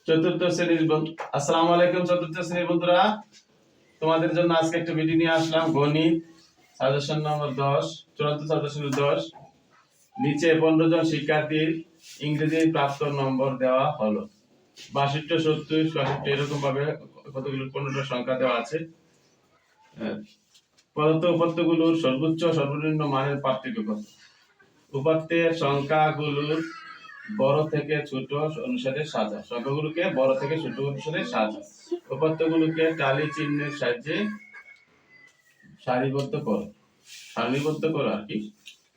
চতুর্থ শ্রেণীর আসসালামু আলাইকুম চতুর্থ শ্রেণীর বন্ধুরা, তোমাদের জন্য আজকে একটা ভিডিও নিয়ে আসলাম। গণিত সাজেশন নম্বর 10, চূড়ান্ত সাজেশন 10। নিচে 15 জন শিক্ষার্থীর ইংরেজি প্রাপ্ত নম্বর দেওয়া হলো 62, 70, 67 এরকম ভাবে কতগুলো 15টা সংখ্যা দেওয়া আছে। প্রদত্ত উপাত্তগুলোর সর্বোচ্চ সর্বনিম্ন মানের পার্থক্য কত? উপাত্তের সংখ্যাগুলোর বড় থেকে ছোট অনুসারে সাজা। সংখ্যাগুলোকে বড় থেকে ছোট অনুসারে সাজা। উপাত্তগুলোকে টালি চিহ্নের সাহায্যে সারিবদ্ধ করো আর কি।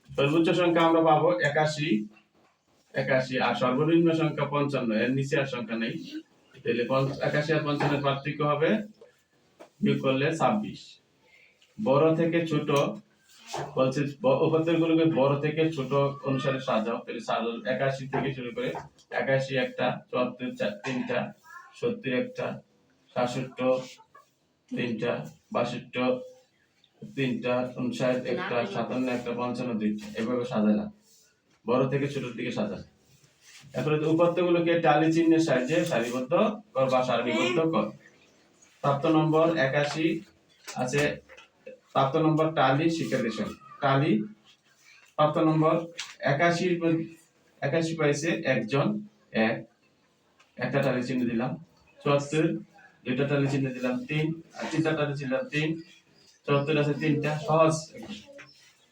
সর্বোচ্চ সংখ্যা আমরা পাবো 81, আর সর্বনিম্ন সংখ্যা 55। এর নিচে আর সংখ্যা নেই। তাহলে 81 আর 55 এর পার্থক্য হবে বিয়োগ করলে 26। বড় থেকে ছোট বলছে, উপাত্তগুলোকে বড় থেকে ছোট অনুসারে সাজাও। তাহলে 81 থেকে শুরু করে 81 একটা, 74 তিনটা, 70 একটা, 67 তিনটা, 62 তিনটা, 59 একটা, 57 একটা, 55 দুইটা, এভাবে সাজালাম। বড় থেকে ছোটর দিকে সাজা। এরপরে উপাত্তগুলোকে টালি চিহ্নের সাহায্যে সারিবদ্ধ কর বা সারিবদ্ধ কর। প্রাপ্ত নম্বর 81 আছে। প্রাপ্ত নম্বর টালি শিক্ষার্থীর সংখ্যা। টালি প্রাপ্ত নম্বর 81 পাইছে একজন, একটা টালি চিহ্ন দিলাম। 74 দুইটা টালি চিহ্ন দিলাম, 3 আর তিনটা টালি চিহ্ন দিলাম, 3। 74 আছে তিনটা, সহজ।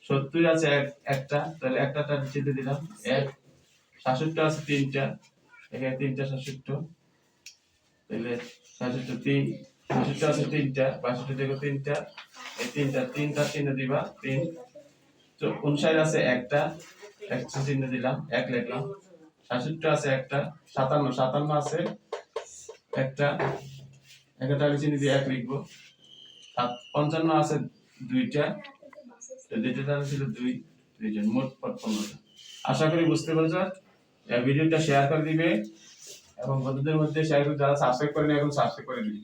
70 আছে একটা, তাহলে একটা টালি চিহ্ন দিলাম, 1। 67 আছে তিনটা, এখানে তিনটা 67, তাহলে 67 3। 67 আছে তিনটা, 62 থেকে তিনটা, এই তিনটা চিহ্ন দিবা, 3। 59 আছে একটা চিহ্ন দিলাম, 1 লিখলাম। 67 আছে একটা, 57 আছে একটা টালি চিহ্ন দিয়ে 1 লিখবো। 55 আছে দুইটা, দুইটা টালি ছিল 2, দুইজন, মোট 55টা। আশা করি বুঝতে পেরেছো। ভিডিওটা শেয়ার করে দিবে এবং বন্ধুদের মধ্যে শেয়ার করে, যারা সাবস্ক্রাইব করেনি এখন সাবস্ক্রাইব করে দিবে।